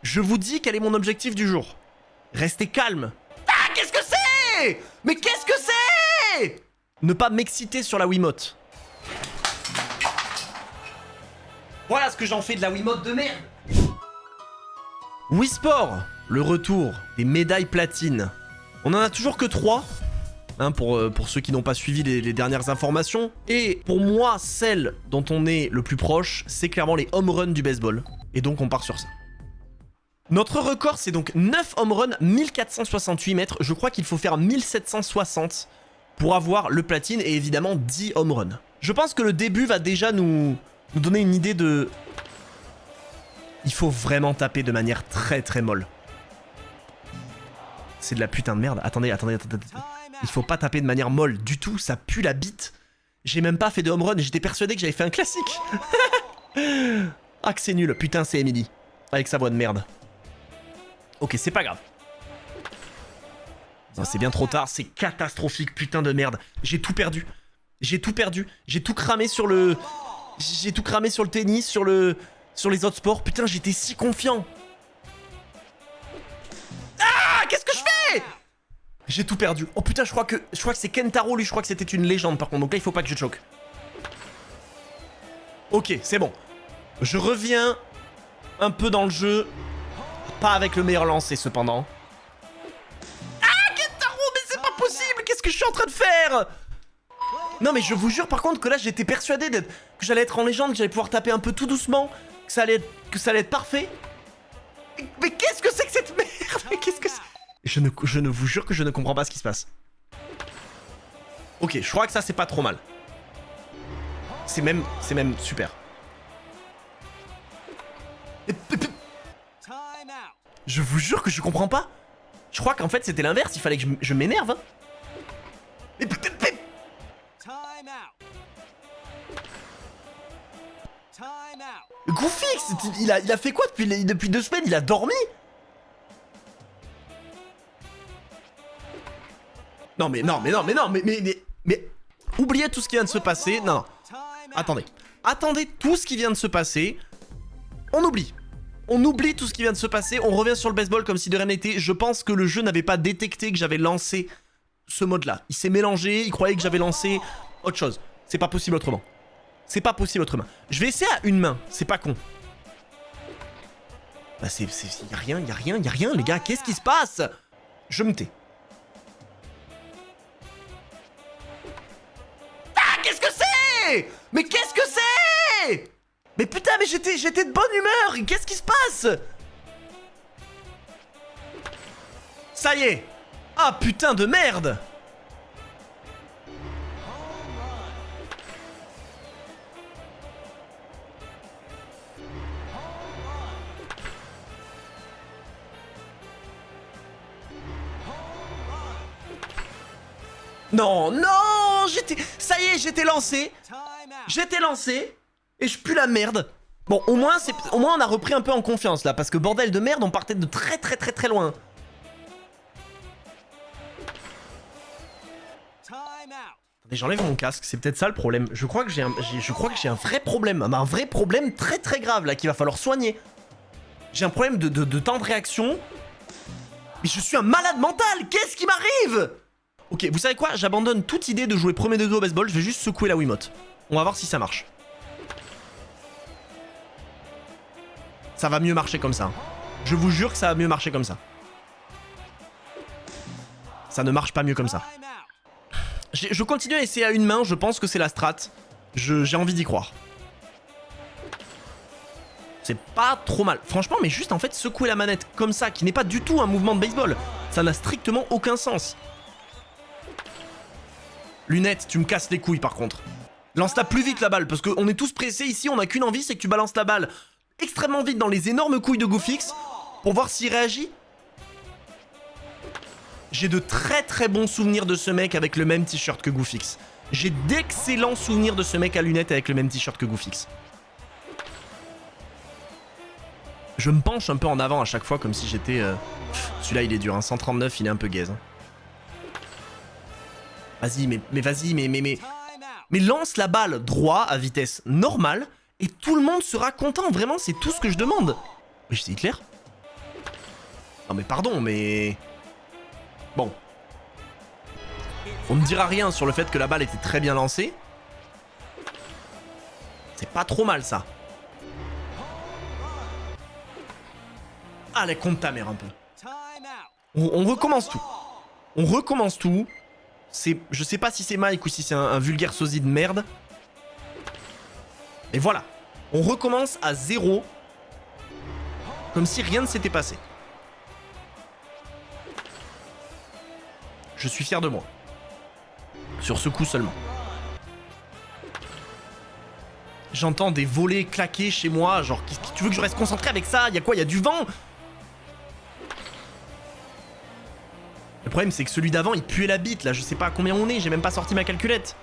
Je vous dis quel est mon objectif du jour. Restez calme. Ah, qu'est-ce que c'est? Mais qu'est-ce que c'est? Ne pas m'exciter sur la Wiimote. Voilà ce que j'en fais de la Wiimote de merde. Wii Sport, le retour des médailles platine. On en a toujours que 3. Hein, pour ceux qui n'ont pas suivi les dernières informations. Et pour moi, celle dont on est le plus proche, c'est clairement les home runs du baseball. Et donc on part sur ça. Notre record, c'est donc 9 home runs, 1468 mètres. Je crois qu'il faut faire 1760 pour avoir le platine et évidemment 10 home runs. Je pense que le début va déjà nous donner une idée de... Il faut vraiment taper de manière très très molle. C'est de la putain de merde. Attendez. Il faut pas taper de manière molle du tout, ça pue la bite. J'ai même pas fait de home run, j'étais persuadé que j'avais fait un classique. Ah que c'est nul, putain c'est Emily. Avec sa voix de merde. Ok, c'est pas grave. C'est bien trop tard, c'est catastrophique, putain de merde. J'ai tout perdu. J'ai tout perdu. J'ai tout cramé sur le... J'ai tout cramé sur le tennis, sur les autres sports. Putain, j'étais si confiant. Ah, qu'est-ce que je fais? J'ai tout perdu. Oh putain, je crois que c'est Kentaro, lui, je crois que c'était une légende par contre. Donc là, il faut pas que je choque. Ok, c'est bon. Je reviens un peu dans le jeu. Pas avec le meilleur lancer, cependant. Ah, Kentaro, mais c'est pas possible. Qu'est-ce que je suis en train de faire? Non, mais je vous jure, par contre, que là, j'étais persuadé que j'allais être en légende, que j'allais pouvoir taper un peu tout doucement, que ça allait être parfait. Mais qu'est-ce que c'est que cette merde? Mais qu'est-ce que c'est? Je ne vous jure que je ne comprends pas ce qui se passe. Ok, je crois que ça c'est pas trop mal. C'est même super. Je vous jure que je comprends pas. Je crois qu'en fait c'était l'inverse, il fallait que je m'énerve. Hein. Goofix, il a fait quoi depuis 2 semaines? Il a dormi? Non mais oubliez tout ce qui vient de se passer. Non. Attendez tout ce qui vient de se passer. On oublie tout ce qui vient de se passer. On revient sur le baseball comme si de rien n'était. Je pense que le jeu n'avait pas détecté que j'avais lancé ce mode là. Il s'est mélangé, il croyait que j'avais lancé autre chose. C'est pas possible autrement. Je vais essayer à une main, c'est pas con. Bah y'a rien les gars, qu'est-ce qui se passe? Je me tais. Qu'est-ce que c'est? Mais qu'est-ce que c'est? Mais putain, mais j'étais de bonne humeur. Qu'est-ce qui se passe? Ça y est. Ah putain de merde. Non, ça y est, j'étais lancé. Et je pue la merde. Bon, au moins on a repris un peu en confiance là, parce que bordel de merde, on partait de très loin. Attendez, j'enlève mon casque, c'est peut-être ça le problème. Je crois que j'ai un vrai problème, un vrai problème très grave là qu'il va falloir soigner. J'ai un problème de temps de réaction. Mais je suis un malade mental, qu'est-ce qui m'arrive? Ok, vous savez quoi? J'abandonne toute idée de jouer premier degré au baseball, je vais juste secouer la Wiimote. On va voir si ça marche. Ça va mieux marcher comme ça. Je vous jure que ça va mieux marcher comme ça. Ça ne marche pas mieux comme ça. Je continue à essayer à une main, je pense que c'est la strat. J'ai envie d'y croire. C'est pas trop mal. Franchement, mais juste en fait secouer la manette comme ça, qui n'est pas du tout un mouvement de baseball. Ça n'a strictement aucun sens. Lunettes, tu me casses les couilles par contre. Lance-la plus vite la balle, parce qu'on est tous pressés ici, on a qu'une envie, c'est que tu balances la balle extrêmement vite dans les énormes couilles de Goofix pour voir s'il réagit. J'ai de très bons souvenirs de ce mec avec le même t-shirt que Goofix. J'ai d'excellents souvenirs de ce mec à lunettes avec le même t-shirt que Goofix. Je me penche un peu en avant à chaque fois comme si j'étais... Celui-là il est dur, hein. 139 il est un peu gaze. Hein. Vas-y, mais vas-y, mais lance la balle droit à vitesse normale et tout le monde sera content. Vraiment, c'est tout ce que je demande. Oui, c'est Hitler. Non mais pardon, mais... Bon. On ne dira rien sur le fait que la balle était très bien lancée. C'est pas trop mal ça. Allez, compte ta mère un peu. On recommence tout. On recommence tout. Je sais pas si c'est Mike ou si c'est un vulgaire sosie de merde. Et voilà. On recommence à 0. Comme si rien ne s'était passé. Je suis fier de moi. Sur ce coup seulement. J'entends des volets claquer chez moi. Genre, tu veux que je reste concentré avec ça? Y'a quoi? Y'a du vent? Le problème, c'est que celui d'avant, il puait la bite. Là, je sais pas à combien on est. J'ai même pas sorti ma calculette.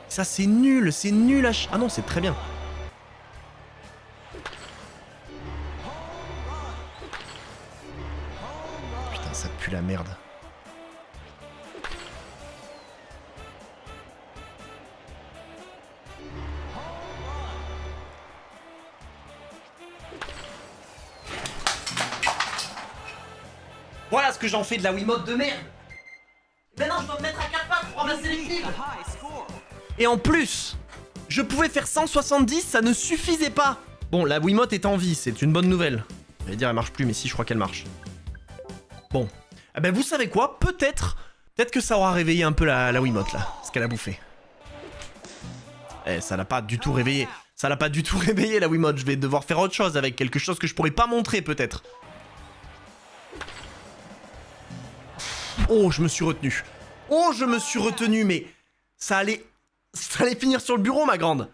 Ça, c'est nul. C'est nul à Ah non, c'est très bien. Putain, ça pue la merde. Voilà ce que j'en fais de la Wiimote de merde. Maintenant, je dois me mettre à 4 pattes pour ramasser les kills. Et en plus, je pouvais faire 170, ça ne suffisait pas. Bon, la Wiimote est en vie, c'est une bonne nouvelle. J'allais dire elle marche plus, mais si, je crois qu'elle marche. Bon. Eh ben, vous savez quoi? Peut-être que ça aura réveillé un peu la Wiimote, là, ce qu'elle a bouffé. Eh, ça l'a pas du tout réveillé. Ça l'a pas du tout réveillé, la Wiimote. Je vais devoir faire autre chose avec, quelque chose que je pourrais pas montrer, peut-être. Oh, je me suis retenu. Oh, je me suis retenu, mais ça allait finir sur le bureau, ma grande.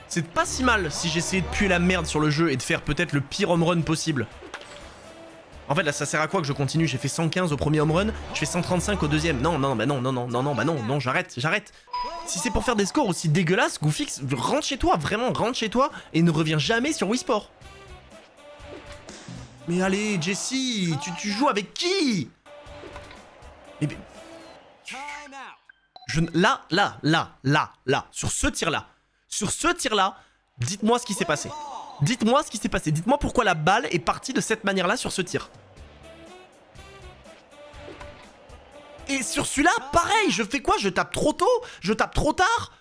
C'est pas si mal si j'essayais de puer la merde sur le jeu et de faire peut-être le pire home run possible. En fait, là, ça sert à quoi que je continue? J'ai fait 115 au premier home run, je fais 135 au deuxième. Non, bah non, j'arrête. Si c'est pour faire des scores aussi dégueulasses, Goofix, rentre chez toi, vraiment, rentre chez toi et ne reviens jamais sur Wii Sport. Mais allez, Jesse, tu joues avec qui? Mais... Là, sur ce tir-là, dites-moi ce qui s'est passé. Dites-moi pourquoi la balle est partie de cette manière-là sur ce tir. Et sur celui-là, pareil, je fais quoi? Je tape trop tôt? Je tape trop tard?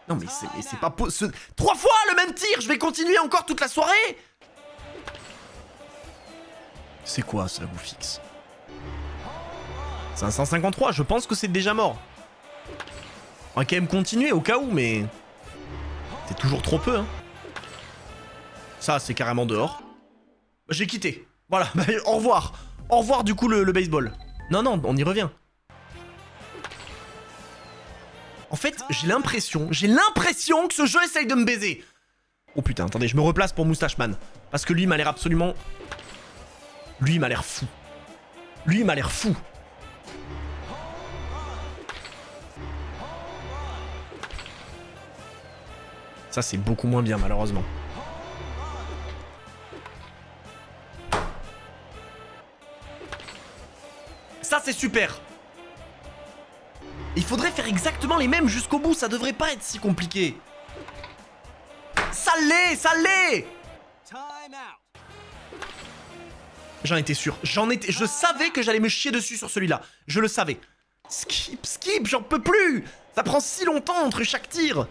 Non mais c'est pas possible. 3 fois le même tir, je vais continuer encore toute la soirée? C'est quoi ça, Goofix? C'est un 153, je pense que c'est déjà mort. On va quand même continuer au cas où, mais... C'est toujours trop peu, hein. Ça, c'est carrément dehors. J'ai quitté. Voilà, bah, au revoir. Au revoir, du coup, le baseball. Non, on y revient. En fait, j'ai l'impression que ce jeu essaye de me baiser. Oh putain, attendez, je me replace pour Moustache Man. Parce que lui, il m'a l'air absolument... Lui, il m'a l'air fou. Ça, c'est beaucoup moins bien, malheureusement. Ça, c'est super. Il faudrait faire exactement les mêmes jusqu'au bout. Ça devrait pas être si compliqué. Ça l'est. J'en étais sûr. Je savais que j'allais me chier dessus sur celui-là. Je le savais. Skip, j'en peux plus. Ça prend si longtemps entre chaque tir.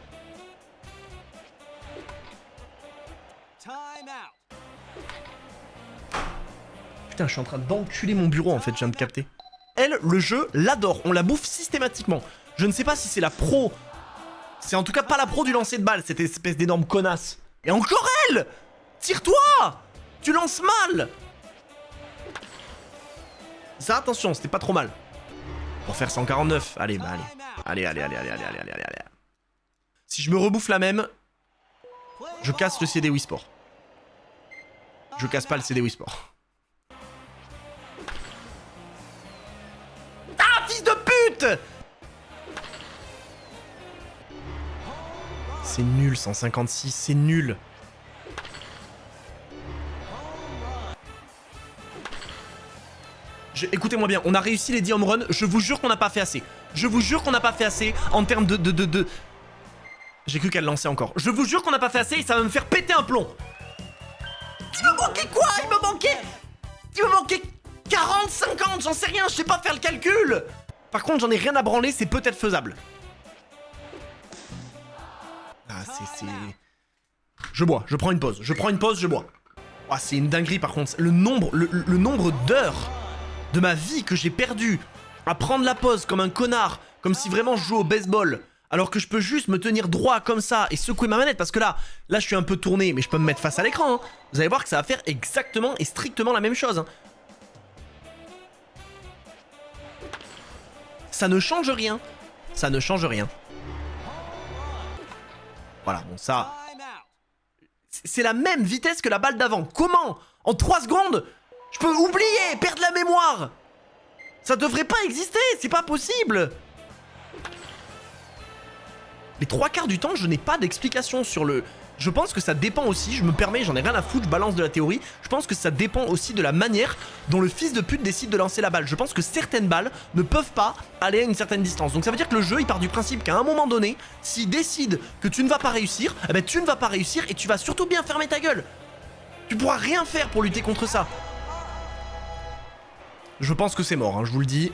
Putain, je suis en train d'enculer mon bureau en fait, je viens de capter. Elle, le jeu, l'adore. On la bouffe systématiquement. Je ne sais pas si c'est la pro. C'est en tout cas pas la pro du lancer de balle, cette espèce d'énorme connasse. Et encore elle! Tire-toi! Tu lances mal! Ça, attention, c'était pas trop mal. Pour faire 149. Allez. Si je me rebouffe la même, je casse le CD Wii Sport. Je casse pas le CD Wii Sport. Ah, fils de pute! C'est nul, 156, c'est nul. Écoutez-moi bien, on a réussi les 10 home runs, je vous jure qu'on n'a pas fait assez. Je vous jure qu'on n'a pas fait assez en termes de... J'ai cru qu'elle lançait encore. Je vous jure qu'on n'a pas fait assez et ça va me faire péter un plomb. Il me manquait quoi? Il me manquait 40, 50, j'en sais rien, je sais pas faire le calcul. Par contre, j'en ai rien à branler, c'est peut-être faisable. Ah, c'est... Je bois, je prends une pause, je bois. Ah, c'est une dinguerie par contre. Le nombre d'heures de ma vie que j'ai perdu à prendre la pause comme un connard, comme si vraiment je jouais au baseball, alors que je peux juste me tenir droit comme ça et secouer ma manette, parce que là je suis un peu tourné, mais je peux me mettre face à l'écran. Hein. Vous allez voir que ça va faire exactement et strictement la même chose. Hein. Ça ne change rien. Ça ne change rien. Voilà, bon ça... C'est la même vitesse que la balle d'avant. Comment? En 3 secondes, je peux oublier, perdre la mémoire. Ça devrait pas exister, c'est pas possible. Les 3/4 du temps, je n'ai pas d'explication sur le... Je pense que ça dépend aussi, je me permets, j'en ai rien à foutre, je balance de la théorie. Je pense que ça dépend aussi de la manière dont le fils de pute décide de lancer la balle. Je pense que certaines balles ne peuvent pas aller à une certaine distance. Donc ça veut dire que le jeu, il part du principe qu'à un moment donné, s'il décide que tu ne vas pas réussir, eh ben tu ne vas pas réussir et tu vas surtout bien fermer ta gueule. Tu pourras rien faire pour lutter contre ça. Je pense que c'est mort, hein, je vous le dis.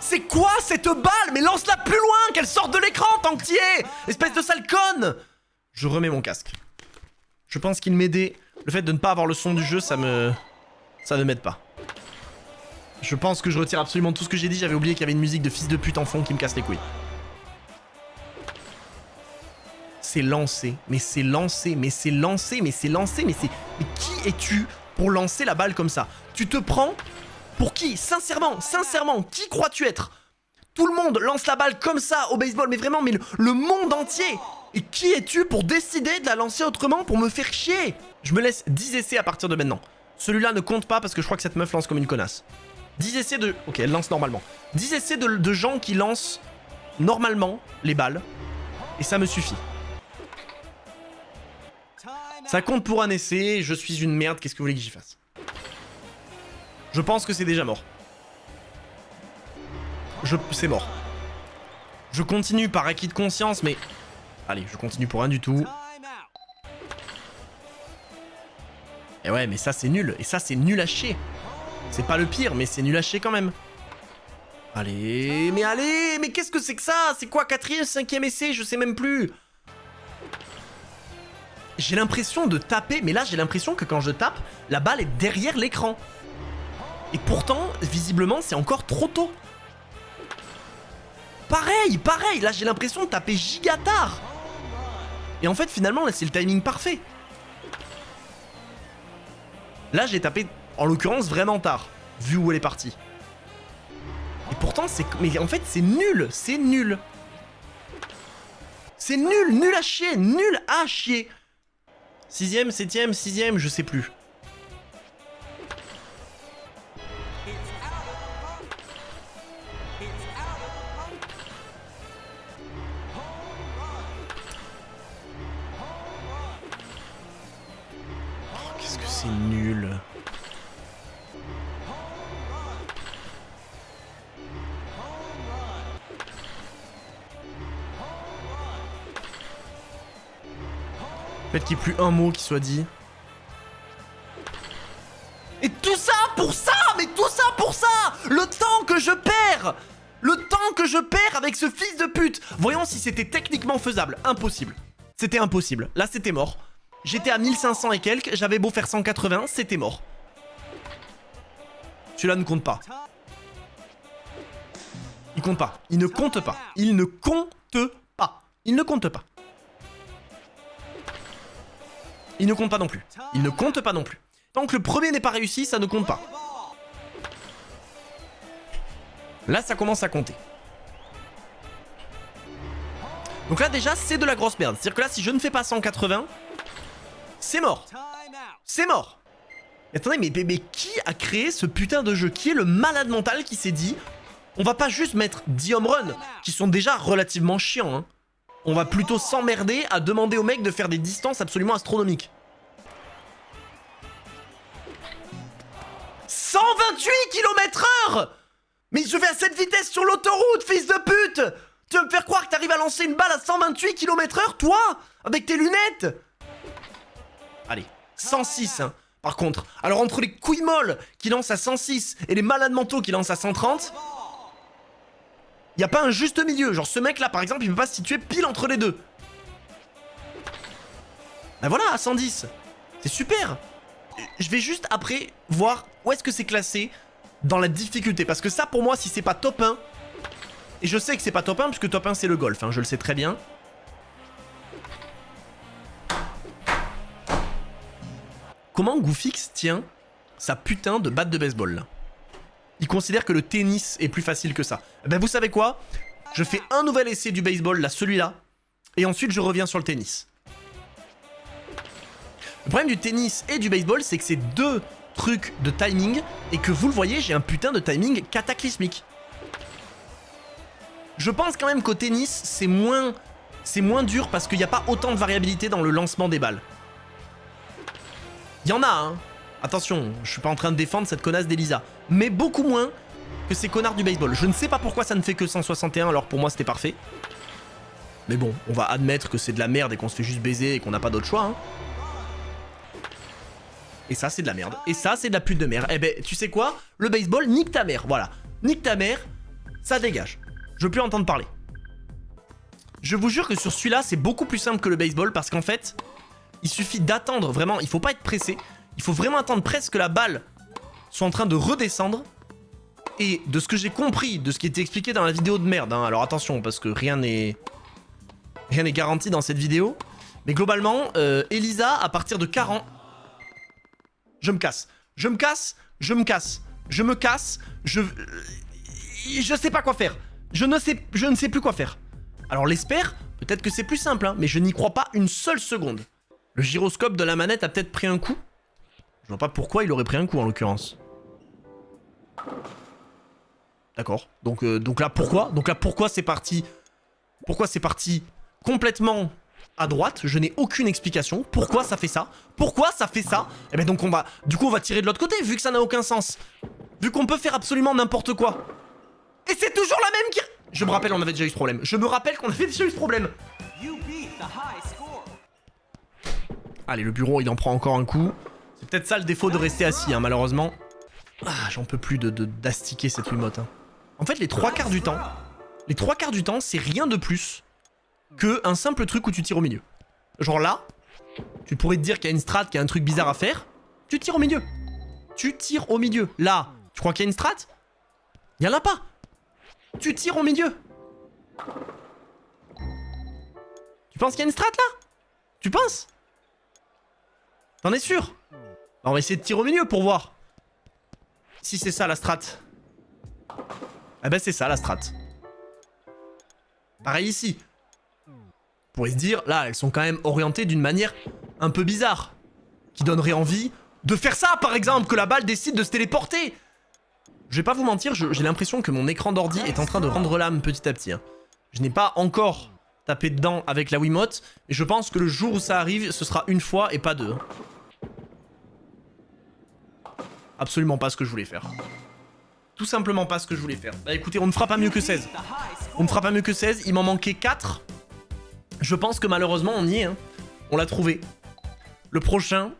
C'est quoi cette balle? Mais lance-la plus loin, qu'elle sorte de l'écran tant que t'y es, espèce de sale conne. Je remets mon casque. Je pense qu'il m'aidait. Le fait de ne pas avoir le son du jeu, ça ne m'aide pas. Je pense que je retire absolument tout ce que j'ai dit. J'avais oublié qu'il y avait une musique de fils de pute en fond qui me casse les couilles. C'est lancé, mais c'est lancé, mais c'est lancé, mais c'est lancé, mais c'est... Mais qui es-tu pour lancer la balle comme ça? Tu te prends pour qui? Sincèrement, qui crois-tu être? Tout le monde lance la balle comme ça au baseball, mais vraiment, mais le monde entier. Et qui es-tu pour décider de la lancer autrement, pour me faire chier? Je me laisse 10 essais à partir de maintenant. Celui-là ne compte pas parce que je crois que cette meuf lance comme une connasse. 10 essais de... Ok, elle lance normalement. 10 essais de gens qui lancent normalement les balles. Et ça me suffit. Ça compte pour un essai, je suis une merde, qu'est-ce que vous voulez que j'y fasse? Je pense que c'est déjà mort. C'est mort. Je continue par acquis de conscience, mais... Allez, je continue pour rien du tout. Et ouais, mais ça c'est nul. Et ça c'est nul à chier. C'est pas le pire, mais c'est nul à chier quand même. Allez, mais qu'est-ce que c'est que ça? C'est quoi, 4e, 5e essai? Je sais même plus. J'ai l'impression de taper, mais là j'ai l'impression que quand je tape, la balle est derrière l'écran. Et pourtant, visiblement, c'est encore trop tôt. Pareil, là j'ai l'impression de taper giga tard. Et en fait, finalement, là c'est le timing parfait. Là j'ai tapé, en l'occurrence, vraiment tard, vu où elle est partie. Et pourtant, c'est... Mais en fait, c'est nul, c'est nul. C'est nul, nul à chier, nul à chier. 6e, 7e, 6e, je sais plus. Oh, qu'est-ce que c'est nul. Peut-être qu'il n'y ait plus un mot qui soit dit. Et tout ça pour ça! Mais tout ça pour ça! Le temps que je perds! Le temps que je perds avec ce fils de pute! Voyons si c'était techniquement faisable. Impossible. C'était impossible. Là, c'était mort. J'étais à 1500 et quelques. J'avais beau faire 180, c'était mort. Celui-là ne compte pas. Il compte pas. Il ne compte pas. Il ne compte pas. Il ne compte pas. Il ne compte pas non plus. Il ne compte pas non plus. Tant que le premier n'est pas réussi, ça ne compte pas. Là, ça commence à compter. Donc là, déjà, c'est de la grosse merde. C'est-à-dire que là, si je ne fais pas 180, c'est mort. C'est mort. Mais attendez, mais qui a créé ce putain de jeu? Qui est le malade mental qui s'est dit, on va pas juste mettre 10 home runs, qui sont déjà relativement chiants, hein. On va plutôt s'emmerder à demander aux mecs de faire des distances absolument astronomiques. 128 km/h! Mais je vais à cette vitesse sur l'autoroute, fils de pute! Tu veux me faire croire que t'arrives à lancer une balle à 128 km/h, toi? Avec tes lunettes? Allez, 106, hein. Par contre, alors entre les couilles molles qui lancent à 106 et les malades mentaux qui lancent à 130, y a pas un juste milieu. Genre ce mec là par exemple il peut pas se situer pile entre les deux. Bah voilà, à 110. C'est super. Je vais juste après voir où est-ce que c'est classé dans la difficulté. Parce que ça pour moi si c'est pas top 1, et je sais que c'est pas top 1 puisque top 1 c'est le golf, hein, je le sais très bien. Comment Goofix tient sa putain de batte de baseball là? Il considère que le tennis est plus facile que ça. Ben vous savez quoi? Je fais un nouvel essai du baseball, là, celui-là, et ensuite je reviens sur le tennis. Le problème du tennis et du baseball, c'est que c'est deux trucs de timing, et que vous le voyez, j'ai un putain de timing cataclysmique. Je pense quand même qu'au tennis, c'est moins dur parce qu'il n'y a pas autant de variabilité dans le lancement des balles. Il y en a, hein. Attention, je suis pas en train de défendre cette connasse d'Elisa. Mais beaucoup moins que ces connards du baseball. Je ne sais pas pourquoi ça ne fait que 161, alors pour moi c'était parfait. Mais bon, on va admettre que c'est de la merde et qu'on se fait juste baiser et qu'on n'a pas d'autre choix, hein. Et ça c'est de la merde. Et ça c'est de la pute de merde. Eh ben, tu sais quoi? Le baseball, nique ta mère, voilà. Nique ta mère, ça dégage. Je veux plus entendre parler. Je vous jure que sur celui-là, c'est beaucoup plus simple que le baseball parce qu'en fait... Il suffit d'attendre, vraiment, il faut pas être pressé. Il faut vraiment attendre presque que la balle soit en train de redescendre. Et de ce que j'ai compris, de ce qui était expliqué dans la vidéo de merde, hein, alors attention, parce que rien n'est garanti dans cette vidéo. Mais globalement, Elisa, à partir de 40... Je me casse. Je me casse, je me casse. Je me casse, je sais pas quoi faire. Je ne sais plus quoi faire. Alors l'espère, peut-être que c'est plus simple, hein, mais je n'y crois pas une seule seconde. Le gyroscope de la manette a peut-être pris un coup. Je vois pas pourquoi il aurait pris un coup en l'occurrence. D'accord. Donc là pourquoi? Donc là pourquoi c'est parti? Pourquoi c'est parti complètement à droite? Je n'ai aucune explication. Pourquoi ça fait ça? Pourquoi ça fait ça? Et ben donc on va tirer de l'autre côté vu que ça n'a aucun sens. Vu qu'on peut faire absolument n'importe quoi. Et c'est toujours la même qui... Je me rappelle on avait déjà eu ce problème. Je me rappelle qu'on avait déjà eu ce problème. Allez, le bureau, il en prend encore un coup. C'est peut-être ça le défaut de rester assis, hein, malheureusement. Ah, j'en peux plus d'astiquer cette Wiimote. Hein. En fait, les trois quarts du temps, c'est rien de plus qu'un simple truc où tu tires au milieu. Genre là, tu pourrais te dire qu'il y a une strat, qu'il y a un truc bizarre à faire. Tu tires au milieu. Tu tires au milieu. Là, tu crois qu'il y a une strat? Il y en a pas. Tu tires au milieu. Tu penses qu'il y a une strat là? Tu penses? T'en es sûr? On va essayer de tirer au milieu pour voir. Si c'est ça la strat. Ah ben c'est ça la strat. Pareil ici. On pourrait se dire, là elles sont quand même orientées d'une manière un peu bizarre. Qui donnerait envie de faire ça par exemple, que la balle décide de se téléporter. Je vais pas vous mentir, j'ai l'impression que mon écran d'ordi est en train de rendre l'âme petit à petit. Hein. Je n'ai pas encore tapé dedans avec la Wiimote, mais je pense que le jour où ça arrive, ce sera une fois et pas deux. Absolument pas ce que je voulais faire. Tout simplement pas ce que je voulais faire. Bah écoutez, on ne fera pas mieux que 16. On ne fera pas mieux que 16, il m'en manquait 4. Je pense que malheureusement on y est. Hein. On l'a trouvé. Le prochain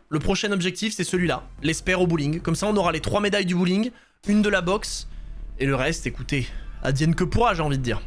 objectif c'est celui-là. L'espère au bowling. Comme ça on aura les 3 médailles du bowling, une de la boxe, et le reste, écoutez, advienne que pourra j'ai envie de dire.